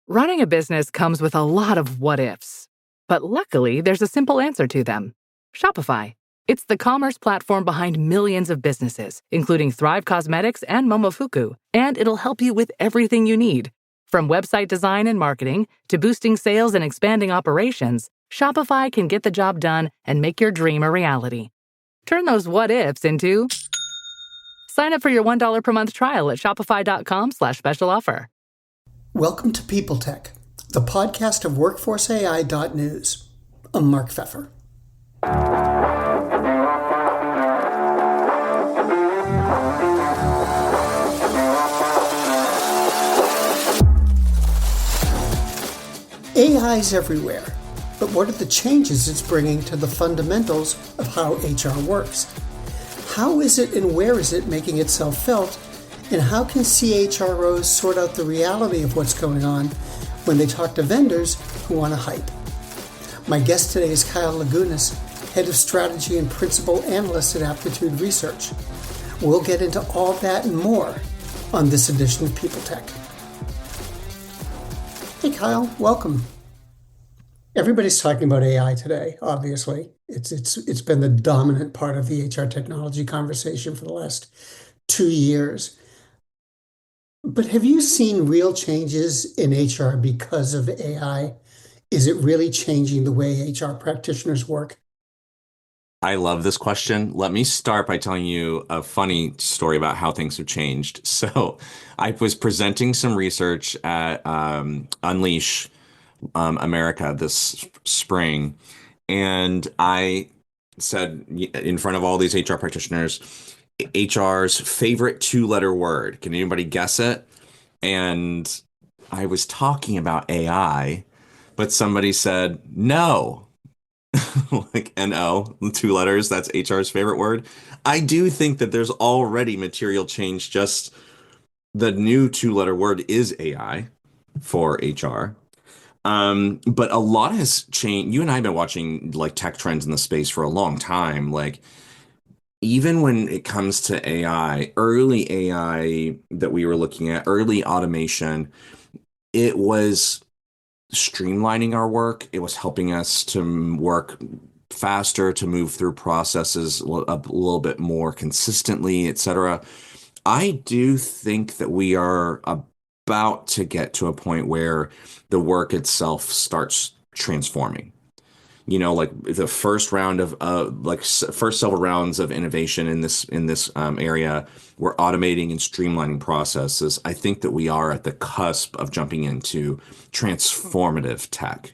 Running a business comes with a lot of what ifs, but luckily there's a simple answer to them. Shopify. It's the commerce platform behind millions of businesses, including Thrive Cosmetics and Momofuku, and it'll help you with everything you need. From website design and marketing to boosting sales and expanding operations, Shopify can get the job done and make your dream a reality. Turn those what ifs into... Sign up for your $1 per month trial at shopify.com/special offer. Welcome to People Tech, the podcast of WorkforceAI.news. I'm Mark Pfeffer. AI is everywhere, but what are the changes it's bringing to the fundamentals of how HR works? How is it and where is it making itself felt? And how can CHROs sort out the reality of what's going on when they talk to vendors who want to hype? My guest today is Kyle Lagunas, Head of Strategy and Principal Analyst at Aptitude Research. We'll get into all that and more on this edition of People Tech. Hey Kyle, welcome. Everybody's talking about AI today, obviously. It's been the dominant part of the HR technology conversation for the last 2 years. But have you seen real changes in HR because of AI? Is it really changing the way HR practitioners work? I love this question. Let me start by telling you a funny story about how things have changed. So I was presenting some research at Unleash America this spring, and I said in front of all these HR practitioners, HR's favorite 2-letter word. Can anybody guess it? And I was talking about AI, but somebody said no. Like NO, 2 letters, that's HR's favorite word. I do think that there's already material change. Just the new 2-letter word is AI for HR. But a lot has changed. You and I have been watching like tech trends in the space for a long time. Like even when it comes to early AI that we were looking at, early automation, it was streamlining our work. It was helping us to work faster, to move through processes a little bit more consistently, etc. I do think that we are about to get to a point where the work itself starts transforming. You know, like the first round of first several rounds of innovation in this area, we're automating and streamlining processes. I think that we are at the cusp of jumping into transformative tech.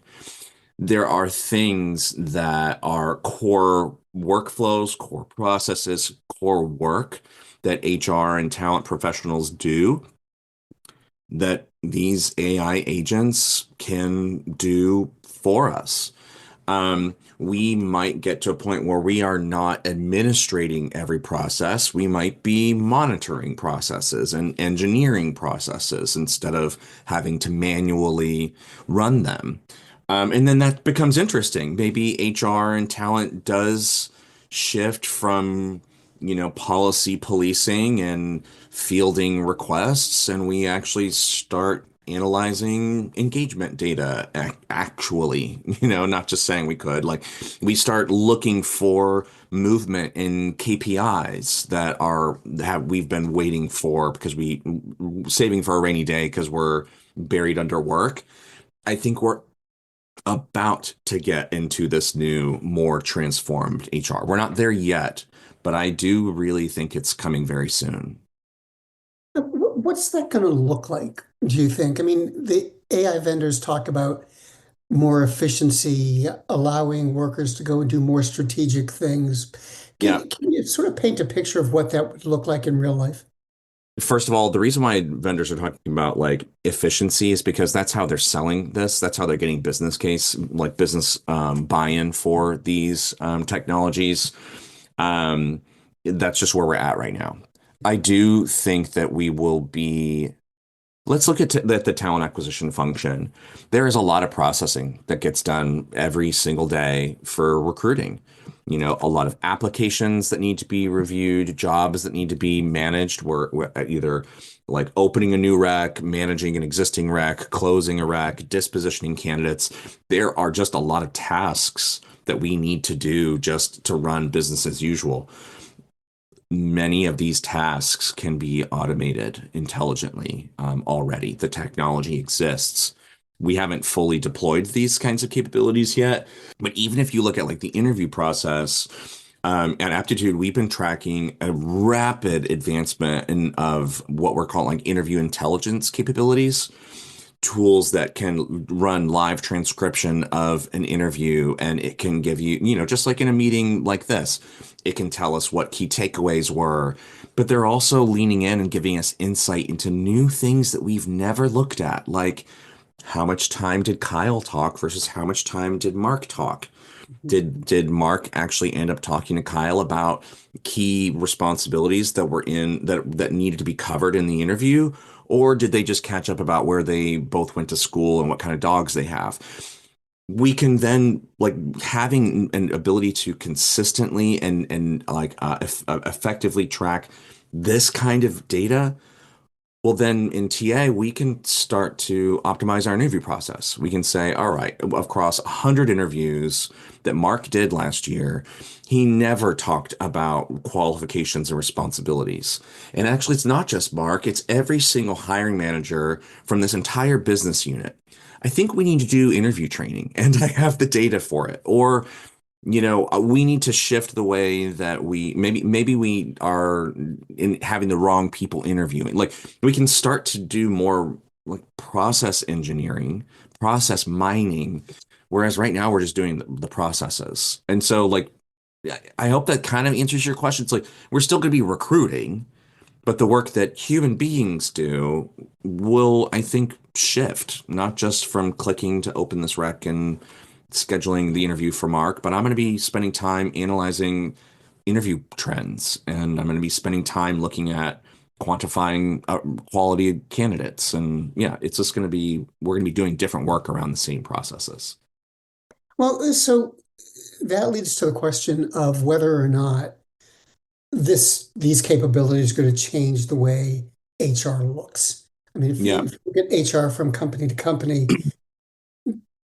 There are things that are core workflows, core processes, core work that HR and talent professionals do that these AI agents can do for us. We might get to a point where we are not administrating every process. We might be monitoring processes and engineering processes instead of having to manually run them. And then that becomes interesting. Maybe HR and talent does shift from, policy policing and fielding requests, and we actually start analyzing engagement data actually, not just saying we could. Like we start looking for movement in KPIs that we've been waiting for because we saving for a rainy day because we're buried under work. I think we're about to get into this new, more transformed HR. We're not there yet, but I do really think it's coming very soon. What's that going to look like, do you think? I mean, the AI vendors talk about more efficiency, allowing workers to go and do more strategic things. Can you sort of paint a picture of what that would look like in real life? First of all, the reason why vendors are talking about like efficiency is because that's how they're selling this. That's how they're getting business buy-in for these technologies. That's just where we're at right now. I do think that we will be Let's look at the talent acquisition function. There is a lot of processing that gets done every single day for recruiting. A lot of applications that need to be reviewed, jobs that need to be managed. We're either like opening a new rec, managing an existing rec, closing a rec, dispositioning candidates. There are just a lot of tasks that we need to do just to run business as usual. Many of these tasks can be automated intelligently already. The technology exists. We haven't fully deployed these kinds of capabilities yet, but even if you look at like the interview process, at Aptitude, we've been tracking a rapid advancement of what we're calling like interview intelligence capabilities, tools that can run live transcription of an interview, and it can give you, just like in a meeting like this, it can tell us what key takeaways were. But they're also leaning in and giving us insight into new things that we've never looked at, like how much time did Kyle talk versus how much time did Mark talk? Did Mark actually end up talking to Kyle about key responsibilities that were in that needed to be covered in the interview? Or did they just catch up about where they both went to school and what kind of dogs they have? We can then like having an ability to consistently and like effectively track this kind of data. Well, then in TA, we can start to optimize our interview process. We can say, all right, across 100 interviews that Mark did last year, he never talked about qualifications and responsibilities. And actually, it's not just Mark, it's every single hiring manager from this entire business unit. I think we need to do interview training, and I have the data for it. Or we need to shift the way that maybe we are in having the wrong people interviewing. Like we can start to do more like process engineering, process mining, whereas right now we're just doing the processes. And so like I hope that kind of answers your question. It's like we're still going to be recruiting, but the work that human beings do will, I think, shift, not just from clicking to open this rec and scheduling the interview for Mark, but I'm going to be spending time analyzing interview trends, and I'm going to be spending time looking at quantifying quality candidates. And yeah, it's just going to be, we're going to be doing different work around the same processes. Well, so that leads to the question of whether or not these capabilities are going to change the way HR looks. I mean, Yeah. if you look at HR from company to company,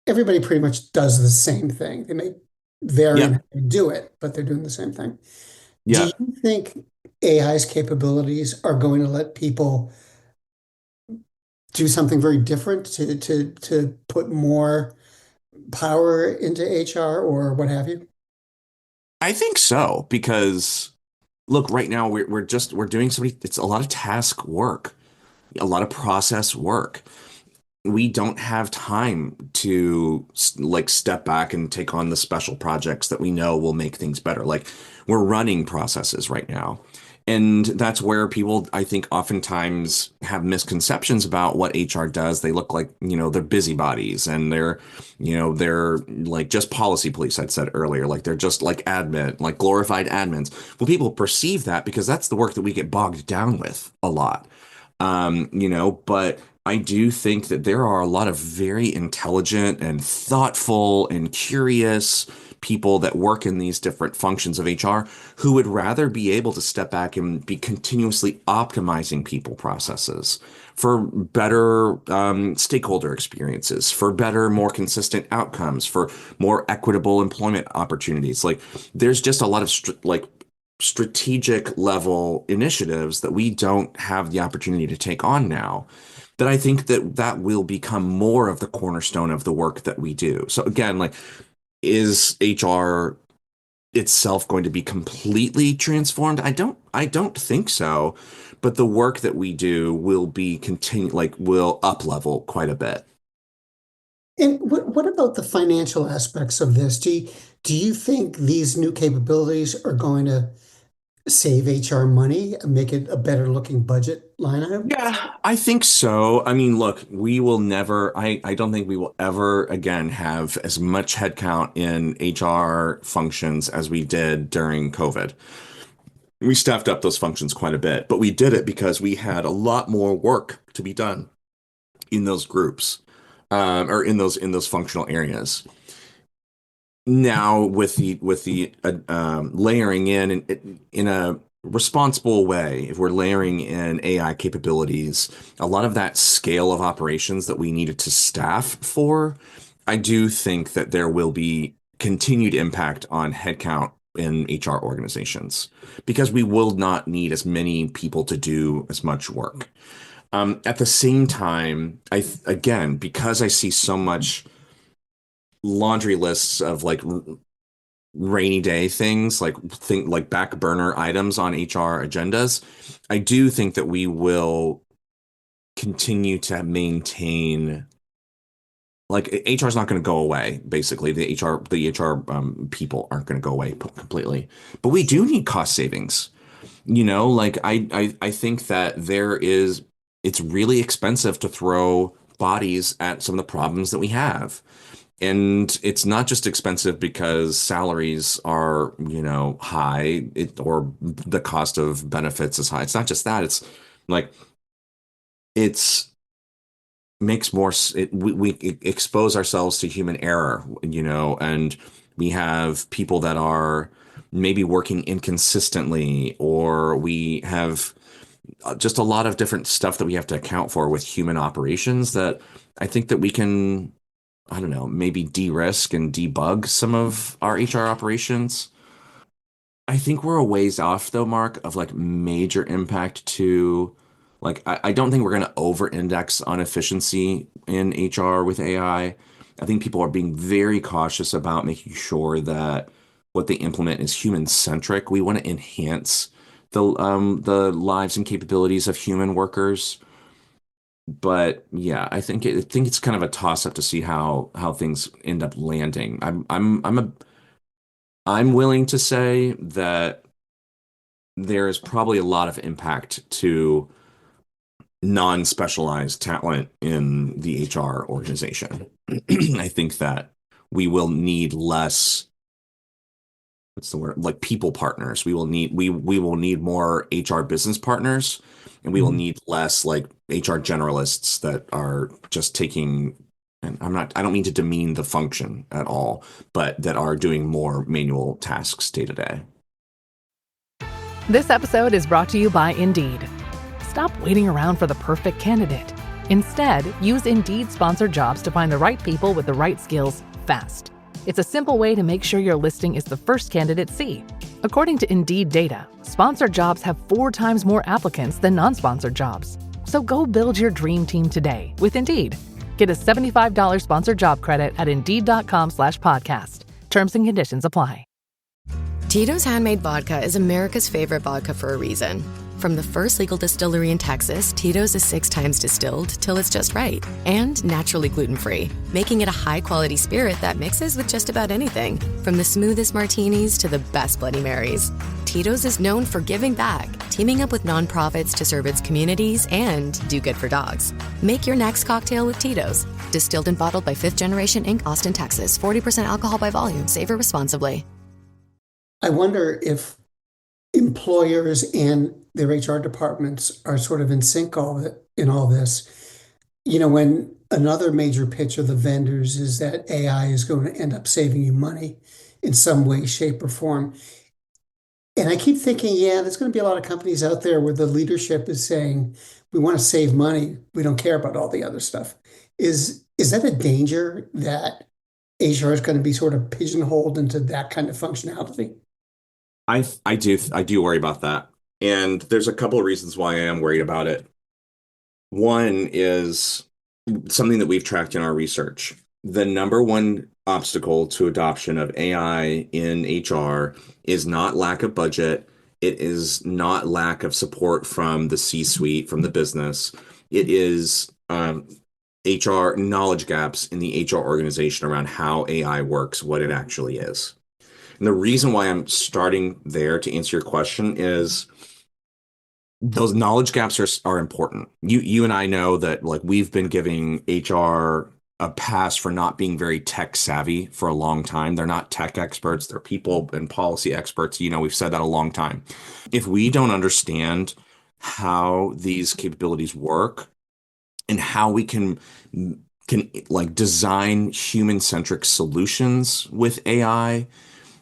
everybody pretty much does the same thing. They may vary in Yeah. how they do it, but they're doing the same thing. Do Yeah. you think AI's capabilities are going to let people do something very different to put more power into HR or what have you? I think so, because look, right now we're doing it's a lot of task work, a lot of process work. We don't have time to like step back and take on the special projects that we know will make things better. Like we're running processes right now. And that's where people, I think, oftentimes have misconceptions about what HR does. They look like, they're busybodies, and they're like just policy police, I'd said earlier. Like they're just like admin, like glorified admins. Well, people perceive that because that's the work that we get bogged down with a lot. But I do think that there are a lot of very intelligent and thoughtful and curious people that work in these different functions of HR who would rather be able to step back and be continuously optimizing people processes for better stakeholder experiences, for better, more consistent outcomes, for more equitable employment opportunities. Like there's just a lot of strategic level initiatives that we don't have the opportunity to take on now, that I think that will become more of the cornerstone of the work that we do. So again, like, is HR itself going to be completely transformed? I don't think so, but the work that we do will will up level quite a bit. And what about the financial aspects of this? Do you think these new capabilities are going to save HR money and make it a better looking budget line item? Yeah, I think so. I mean, look, we will never, I don't think we will ever again have as much headcount in HR functions as we did during COVID. We staffed up those functions quite a bit, but we did it because we had a lot more work to be done. in those groups, or in those functional areas. Now, with the layering in a responsible way, if we're layering in AI capabilities, a lot of that scale of operations that we needed to staff for, I do think that there will be continued impact on headcount in HR organizations because we will not need as many people to do as much work. At the same time, again, because I see so much laundry lists of like rainy day things, like back burner items on HR agendas, I do think that we will continue to maintain, like, HR is not going to go away. Basically, the HR people aren't going to go away completely, but we do need cost savings. Like I think that it's really expensive to throw bodies at some of the problems that we have. And it's not just expensive because salaries are, high, or the cost of benefits is high. It's not just that. It's like it's makes more we expose ourselves to human error, and we have people that are maybe working inconsistently, or we have just a lot of different stuff that we have to account for with human operations that I think that we can, I don't know, maybe de-risk and debug some of our HR operations. I think we're a ways off though, Mark, of like major impact to, like, I don't think we're going to over-index on efficiency in HR with AI. I think people are being very cautious about making sure that what they implement is human-centric. We want to enhance the lives and capabilities of human workers. But yeah, I think it's kind of a toss up to see how things end up landing. I'm willing to say that there is probably a lot of impact to non-specialized talent in the HR organization. I think that we will need less, what's the word? Like people partners. We will need more HR business partners, and we will Mhm. need less like HR generalists that are just taking, and I don't mean to demean the function at all, but that are doing more manual tasks day to day. This episode is brought to you by Indeed. Stop waiting around for the perfect candidate. Instead, use Indeed sponsored jobs to find the right people with the right skills fast. It's a simple way to make sure your listing is the first candidates see. According to Indeed data, sponsored jobs have 4 times more applicants than non-sponsored jobs. So go build your dream team today with Indeed. Get a $75 sponsored job credit at Indeed.com/podcast. Terms and conditions apply. Tito's Handmade Vodka is America's favorite vodka for a reason. From the first legal distillery in Texas, Tito's is 6 times distilled till it's just right. And naturally gluten-free, making it a high-quality spirit that mixes with just about anything. From the smoothest martinis to the best Bloody Marys. Tito's is known for giving back, teaming up with nonprofits to serve its communities and do good for dogs. Make your next cocktail with Tito's. Distilled and bottled by 5th Generation Inc., Austin, Texas. 40% alcohol by volume. Savor responsibly. I wonder if employers and their HR departments are sort of in sync in all this. When another major pitch of the vendors is that AI is going to end up saving you money in some way, shape, or form. And I keep thinking, yeah, there's going to be a lot of companies out there where the leadership is saying, we want to save money. We don't care about all the other stuff. Is that a danger that HR is going to be sort of pigeonholed into that kind of functionality? I do worry about that. And there's a couple of reasons why I am worried about it. One is something that we've tracked in our research. The number one obstacle to adoption of AI in HR is not lack of budget. It is not lack of support from the C-suite, from the business. It is HR knowledge gaps in the HR organization around how AI works, what it actually is. And the reason why I'm starting there to answer your question is those knowledge gaps are important. You and I know that, like, we've been giving HR a pass for not being very tech savvy for a long time. They're not tech experts, they're people and policy experts. We've said that a long time. If we don't understand how these capabilities work, and how we can like design human-centric solutions with AI,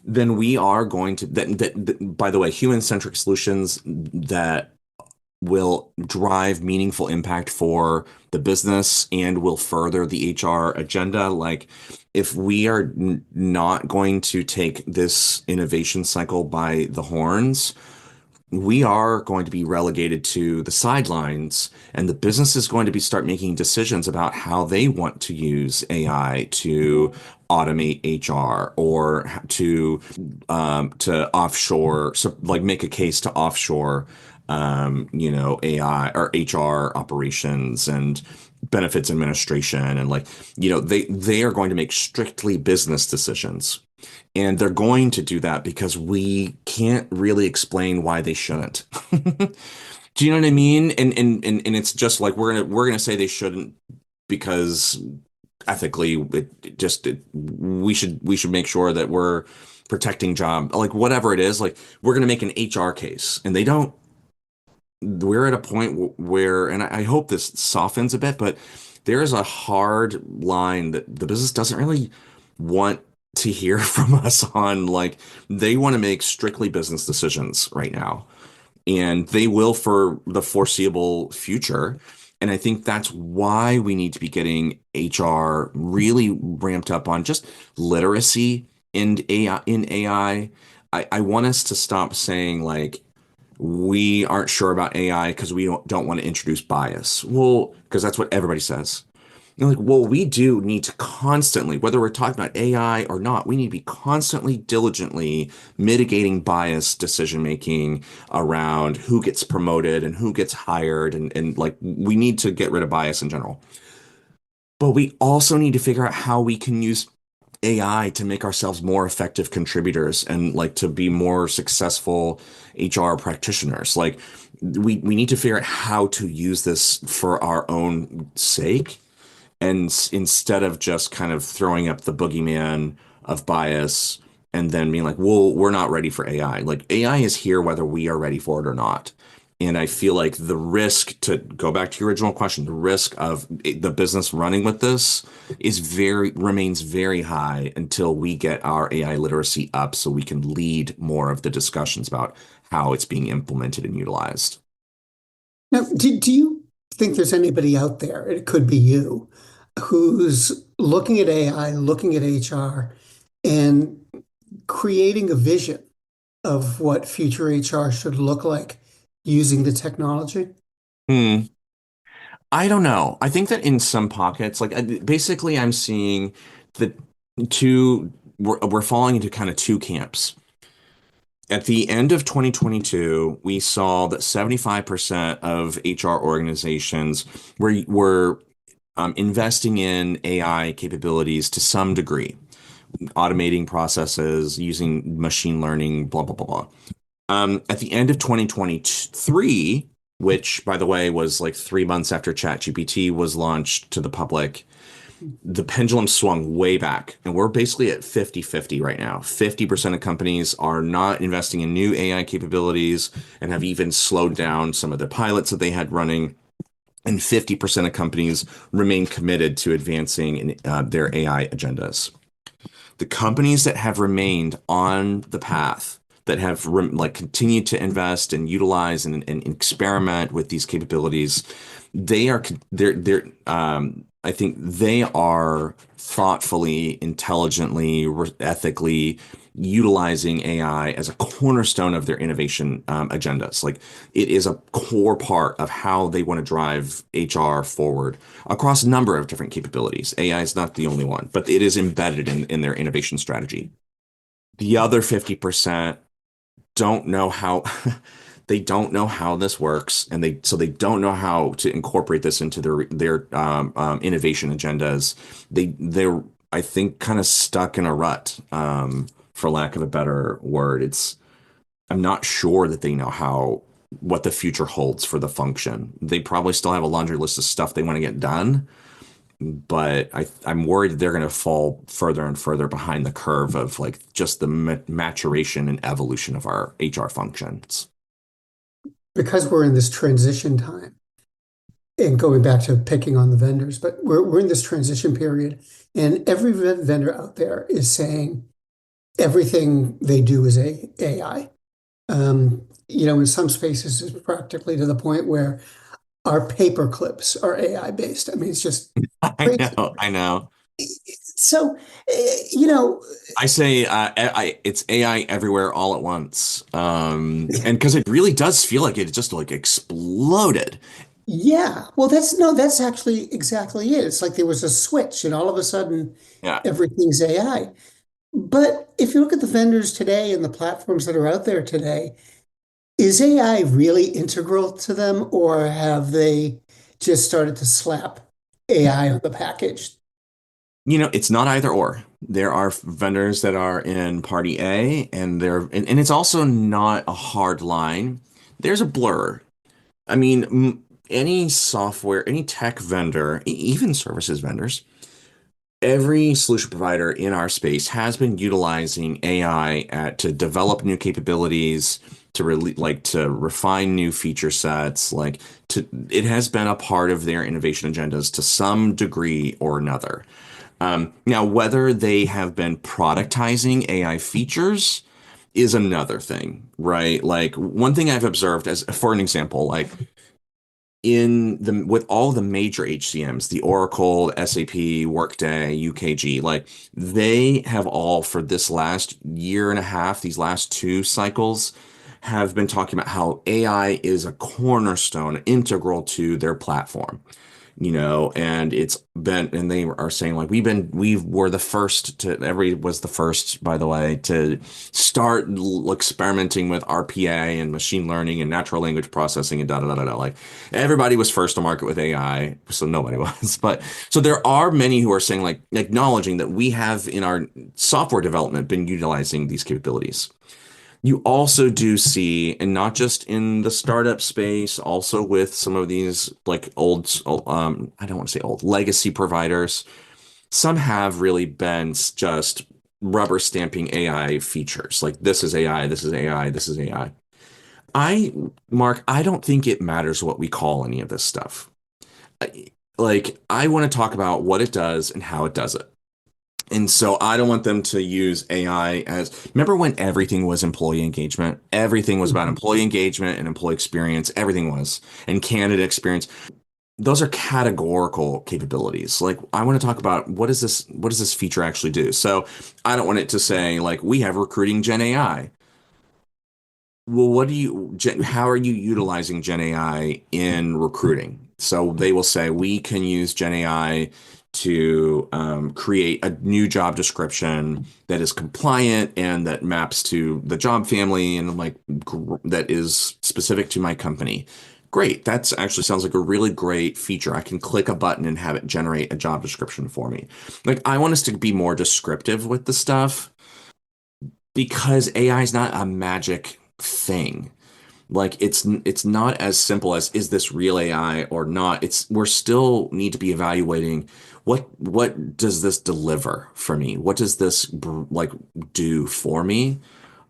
then we are going to that by the way, human-centric solutions that will drive meaningful impact for the business and will further the HR agenda. Like, if we are not going to take this innovation cycle by the horns, we are going to be relegated to the sidelines, and the business is going to be start making decisions about how they want to use AI to automate HR or to offshore, so like make a case to offshore, AI or HR operations and benefits administration, and like, they are going to make strictly business decisions. And they're going to do that because we can't really explain why they shouldn't. Do you know what I mean? And it's just like we're gonna say they shouldn't because ethically we should make sure that we're protecting job, like whatever it is, like we're gonna make an HR case, and they don't. We're at a point where, and I hope this softens a bit, but there is a hard line that the business doesn't really want to hear from us on. Like, they want to make strictly business decisions right now, and they will for the foreseeable future. And I think that's why we need to be getting HR really ramped up on just literacy in AI. I want us to stop saying like we aren't sure about AI because we don't want to introduce bias. Well, because that's what everybody says. Like, well, we do need to constantly, whether we're talking about AI or not, we need to be constantly, diligently mitigating bias decision making around who gets promoted and who gets hired. And like, we need to get rid of bias in general. But we also need to figure out how we can use AI to make ourselves more effective contributors and like to be more successful HR practitioners. Like, we need to figure out how to use this for our own sake, and instead of just kind of throwing up the boogeyman of bias and then being like, well, we're not ready for AI. Like, AI is here whether we are ready for it or not. And I feel like the risk, to go back to your original question, the risk of the business running with this remains very high until we get our AI literacy up so we can lead more of the discussions about how it's being implemented and utilized. Now, do you think there's anybody out there, it could be you, who's looking at AI, looking at HR, and creating a vision of what future HR should look like using the technology? Hmm. I don't know. I think that in some pockets, like basically, I'm seeing the two, we're falling into kind of two camps. At the end of 2022, we saw that 75% of HR organizations were investing in AI capabilities to some degree, automating processes, using machine learning, blah, blah, blah, blah. At the end of 2023, which, by the way, was like 3 months after ChatGPT was launched to the public, the pendulum swung way back. And we're basically at 50-50 right now. 50% of companies are not investing in new AI capabilities and have even slowed down some of the pilots that they had running. And 50% of companies remain committed to advancing their AI agendas. The companies that have remained on the path, that have like continued to invest and utilize and experiment with these capabilities, I think they are thoughtfully, intelligently, ethically utilizing AI as a cornerstone of their innovation agendas. Like, it is a core part of how they want to drive HR forward across a number of different capabilities. AI is not the only one, but it is embedded in their innovation strategy. The other 50% don't know how they don't know how this works, and they don't know how to incorporate this into their innovation agendas. They're, I think, kind of stuck in a rut, for lack of a better word. I'm not sure that they know what the future holds for the function. They probably still have a laundry list of stuff they want to get done, but I'm worried they're going to fall further and further behind the curve of like just the maturation and evolution of our HR functions. Because we're in this transition time, and going back to picking on the vendors, but we're in this transition period, and every vendor out there is saying everything they do is AI. In some spaces, it's practically to the point where our paper clips are AI based. I mean, it's just I crazy. know, I know. So, you know, I say it's AI everywhere all at once. And because it really does feel like it just like exploded. yeah. Well, that's actually exactly it. It's like there was a switch, and all of a sudden, Yeah. everything's AI. But if you look at the vendors today and the platforms that are out there today, is AI really integral to them, or have they just started to slap AI on the package? It's not either or. There are vendors that are in party A and it's also not a hard line. There's a blur. I mean, any software, any tech vendor, even services vendors, every solution provider in our space has been utilizing AI to develop new capabilities, to really to refine new feature sets, it has been a part of their innovation agendas to some degree or another. Now, whether they have been productizing AI features is another thing, right? Like one thing I've observed as for an example, like in the with all the major HCMs, the Oracle, SAP, Workday, UKG, like they have all for this last year and a half, these last two cycles, have been talking about how AI is a cornerstone, integral to their platform. And and they are saying like we were the first to, every was the first, by the way, to start experimenting with RPA and machine learning and natural language processing and da da da da da. Like everybody was first to market with AI, so nobody was. But so there are many who are saying like acknowledging that we have in our software development been utilizing these capabilities. You also do see, and not just in the startup space, also with some of these like I don't want to say old, legacy providers, some have really been just rubber stamping AI features. Like this is AI, this is AI, this is AI. Mark, I don't think it matters what we call any of this stuff. I want to talk about what it does and how it does it. And so I don't want them to use AI as, remember when everything was employee engagement? Everything was about employee engagement and employee experience. Everything was, and candidate experience. Those are categorical capabilities. Like I want to talk about what does this feature actually do? So I don't want it to say like, we have recruiting Gen AI. Well, how are you utilizing Gen AI in recruiting? So they will say we can use Gen AI to create a new job description that is compliant and that maps to the job family and that is specific to my company. Great. That's actually sounds like a really great feature. I can click a button and have it generate a job description for me. Like I want us to be more descriptive with the stuff because AI is not a magic thing. Like it's not as simple as is this real AI or not. We're still need to be evaluating what does this deliver for me? What does this do for me?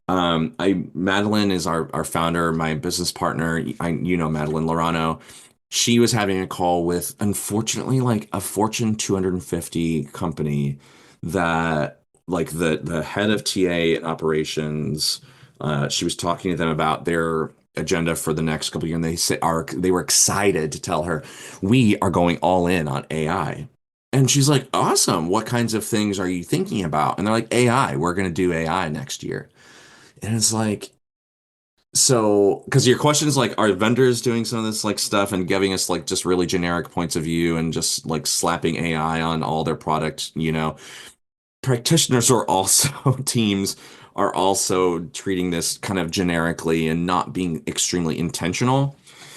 Madeline is our founder, my business partner. Madeline Lorano. She was having a call with, unfortunately, like a Fortune 250 company that like the head of TA and operations. She was talking to them about their agenda for the next couple of years, and they were excited to tell her we are going all in on AI. And she's like, awesome. What kinds of things are you thinking about? And they're like, AI. We're going to do AI next year. And it's like, so, because your question is like, are vendors doing some of this like stuff and giving us like just really generic points of view and just like slapping AI on all their products, practitioners are also teams are also treating this kind of generically and not being extremely intentional.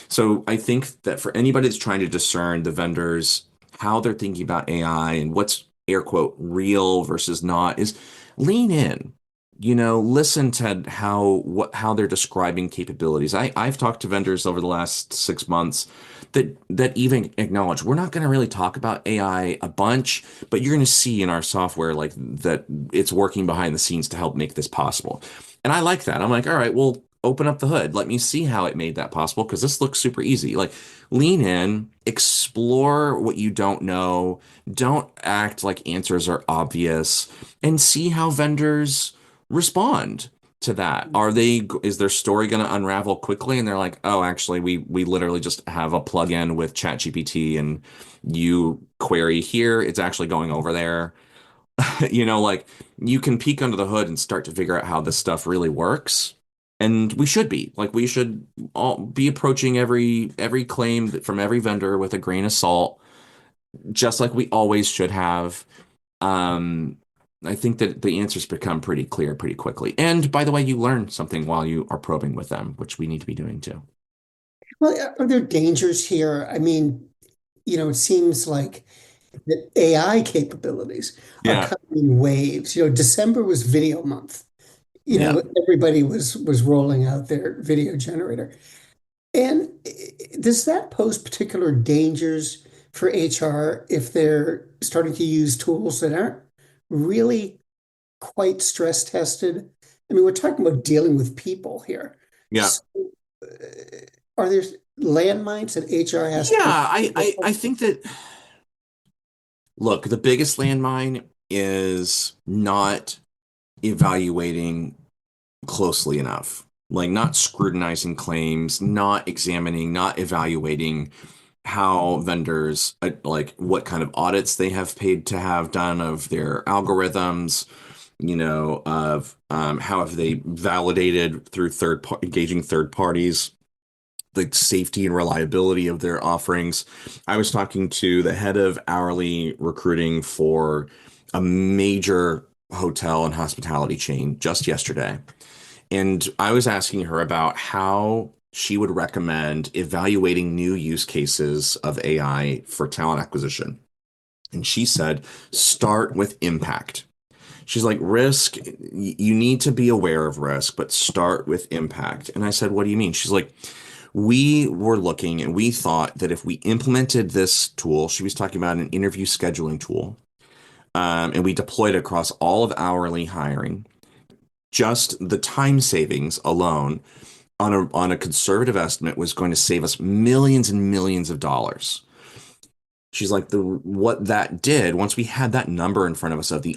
So I think that for anybody that's trying to discern the vendors, how they're thinking about AI and what's air quote real versus not is lean in. Listen to how they're describing capabilities. I've talked to vendors over the last 6 months that even acknowledge we're not going to really talk about AI a bunch, but you're going to see in our software like that it's working behind the scenes to help make this possible. And I like that. I'm like, all right, well, open up the hood. Let me see how it made that possible because this looks super easy. Like lean in, explore what you don't know. Don't act like answers are obvious and see how vendors respond to that. Is their story going to unravel quickly? And they're like, oh, actually, we literally just have a plugin with ChatGPT and you query here, it's actually going over there. Like you can peek under the hood and start to figure out how this stuff really works. And we should be like we should all be approaching every claim from every vendor with a grain of salt, just like we always should have. Um, I think that the answers become pretty clear pretty quickly. And by the way, you learn something while you are probing with them, which we need to be doing too. Well, are there dangers here? I mean, it seems like that AI capabilities are Yeah, coming in waves. December was video month. yeah. Everybody was rolling out their video generator. And does that pose particular dangers for HR if they're starting to use tools that aren't really quite stress tested? I mean, we're talking about dealing with people here. Yeah. So, are there landmines that HR has to Yeah, prepare I think that look, the biggest landmine is not evaluating closely enough, like not scrutinizing claims, not examining, not evaluating how vendors, like what kind of audits they have paid to have done of their algorithms, of how have they validated through engaging third parties the safety and reliability of their offerings. I was talking to the head of hourly recruiting for a major hotel and hospitality chain just yesterday. And I was asking her about how she would recommend evaluating new use cases of AI for talent acquisition. And she said, start with impact. She's like, risk, you need to be aware of risk, but start with impact. And I said, what do you mean? She's like, we were looking and we thought that if we implemented this tool, she was talking about an interview scheduling tool, and we deployed it across all of hourly hiring, just the time savings alone on a conservative estimate was going to save us millions and millions of dollars. She's like, what that did, once we had that number in front of us of the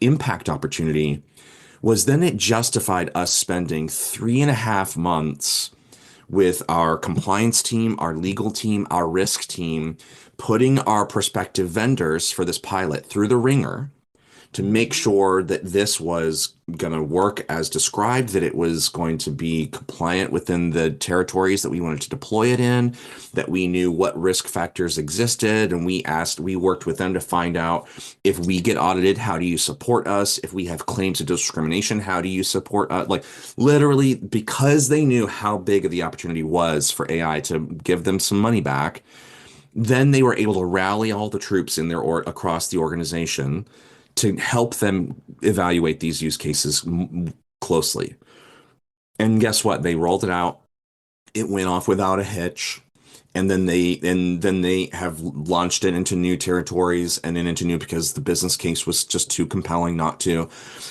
impact opportunity, was then it justified us spending 3.5 months with our compliance team, our legal team, our risk team, putting our prospective vendors for this pilot through the ringer to make sure that this was going to work as described, that it was going to be compliant within the territories that we wanted to deploy it in, that we knew what risk factors existed. And we worked with them to find out, if we get audited, how do you support us? If we have claims of discrimination, how do you support us? Like literally, because they knew how big of the opportunity was for AI to give them some money back, then they were able to rally all the troops in across the organization to help them evaluate these use cases closely. And guess what? They rolled it out. It went off without a hitch. And then they have launched it into new territories and then into new because the business case was just too compelling not to.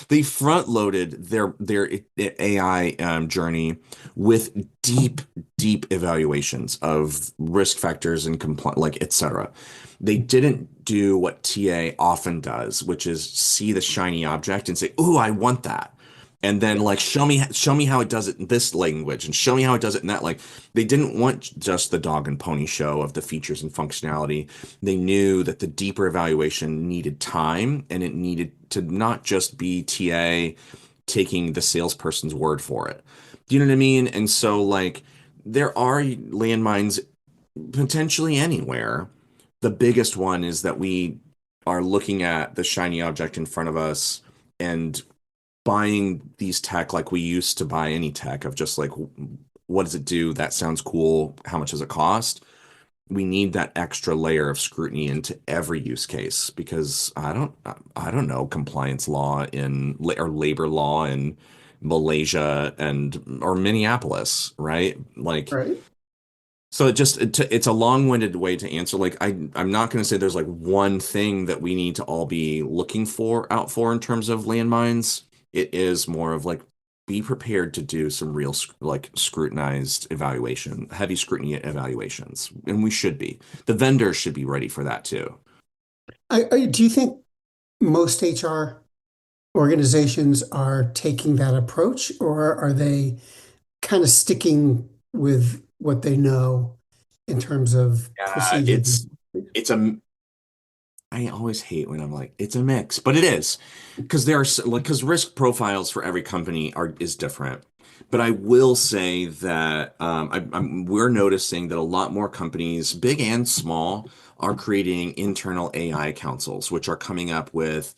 They front loaded their AI journey with deep evaluations of risk factors and like etc. They didn't do what TA often does, which is see the shiny object and say, "Ooh, I want that." And then like show me how it does it in this language and show me how it does it in that. Like they didn't want just the dog and pony show of the features and functionality. They knew that the deeper evaluation needed time and it needed to not just be TA taking the salesperson's word for it. Do you know what I mean? And so like there are landmines potentially anywhere. The biggest one is that we are looking at the shiny object in front of us and buying these tech like we used to buy any tech of just like, what does it do? That sounds cool. How much does it cost? We need that extra layer of scrutiny into every use case because I don't know compliance law or labor law in Malaysia or Minneapolis, right? Like, right? so it's a long-winded way to answer. Like I'm not going to say there's like one thing that we need to all be looking out for in terms of landmines. It is more of like be prepared to do some real scrutinized evaluation, heavy scrutiny evaluations, and we should be. The vendors should be ready for that too. Do you think most HR organizations are taking that approach, or are they kind of sticking with what they know in terms of procedure? It's a I always hate when I'm like, it's a mix, but it is because because risk profiles for every company is different. But I will say that we're noticing that a lot more companies, big and small, are creating internal AI councils, which are coming up with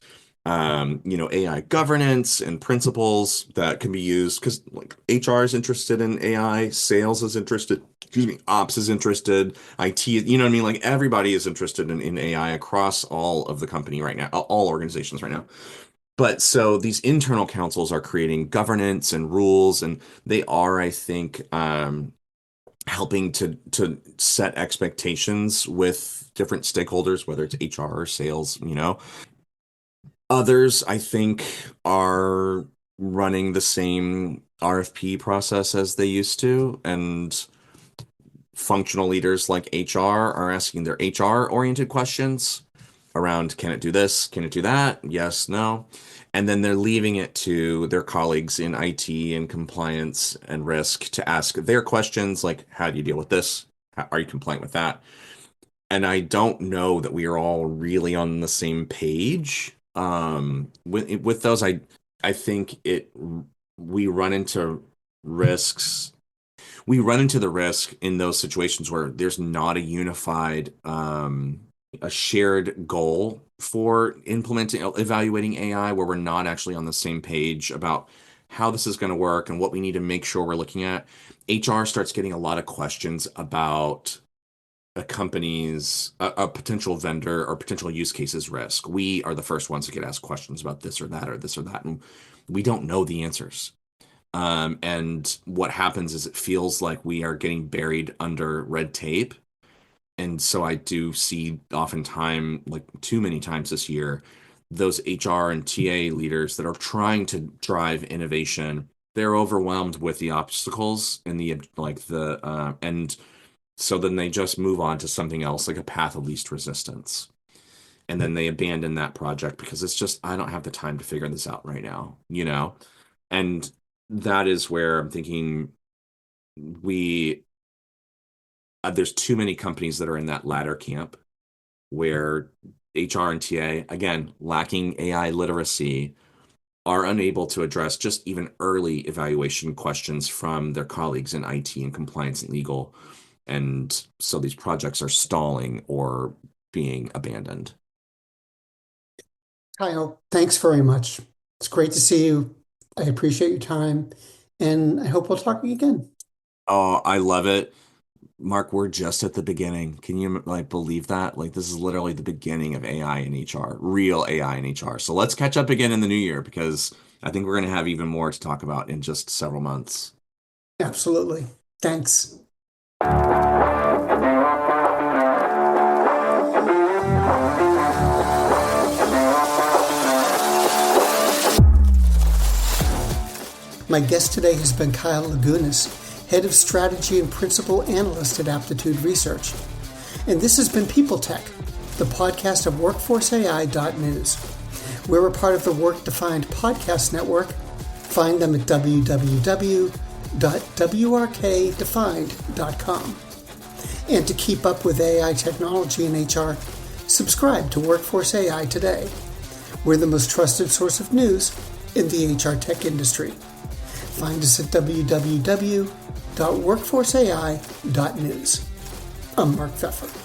AI governance and principles that can be used because like HR is interested in AI, sales is interested, excuse me, ops is interested, IT, you know what I mean? Like everybody is interested in AI across all of the company right now, all organizations right now. But so these internal councils are creating governance and rules, and they are, I think, helping to set expectations with different stakeholders, whether it's HR or sales. Others, I think, are running the same RFP process as they used to, and functional leaders like HR are asking their HR-oriented questions around, can it do this? Can it do that? Yes, no. And then they're leaving it to their colleagues in IT and compliance and risk to ask their questions like, how do you deal with this? Are you compliant with that? And I don't know that we are all really on the same page. With those, I think we run into risks. We run into the risk in those situations where there's not a unified, a shared goal for evaluating AI, where we're not actually on the same page about how this is going to work and what we need to make sure we're looking at. HR starts getting a lot of questions about a company's a potential vendor or potential use cases risk. We are the first ones to get asked questions about this or that or this or that, and we don't know the answers. And what happens is it feels like we are getting buried under red tape. And so I do see oftentimes, like too many times this year, those HR and TA leaders that are trying to drive innovation, they're overwhelmed with the obstacles and and so then they just move on to something else, like a path of least resistance. And then they abandon that project because it's just, I don't have the time to figure this out right now, And that is where I'm thinking there's too many companies that are in that latter camp where HR and TA, again, lacking AI literacy, are unable to address just even early evaluation questions from their colleagues in IT and compliance and legal. And so these projects are stalling or being abandoned. Kyle, thanks very much. It's great to see you. I appreciate your time, and I hope we'll talk again. Oh, I love it. Mark, we're just at the beginning. Can you believe that? Like this is literally the beginning of AI in HR, real AI in HR. So let's catch up again in the new year because I think we're going to have even more to talk about in just several months. Absolutely. Thanks. My guest today has been Kyle Lagunas, Head of Strategy and Principal Analyst at Aptitude Research. And this has been People Tech, the podcast of WorkforceAI.news. We're a part of the Work Defined Podcast Network. Find them at www.wrkdefined.com. And to keep up with AI technology in HR, subscribe to Workforce AI today. We're the most trusted source of news in the HR tech industry. Find us at www.workforceai.news. I'm Mark Pfeffer.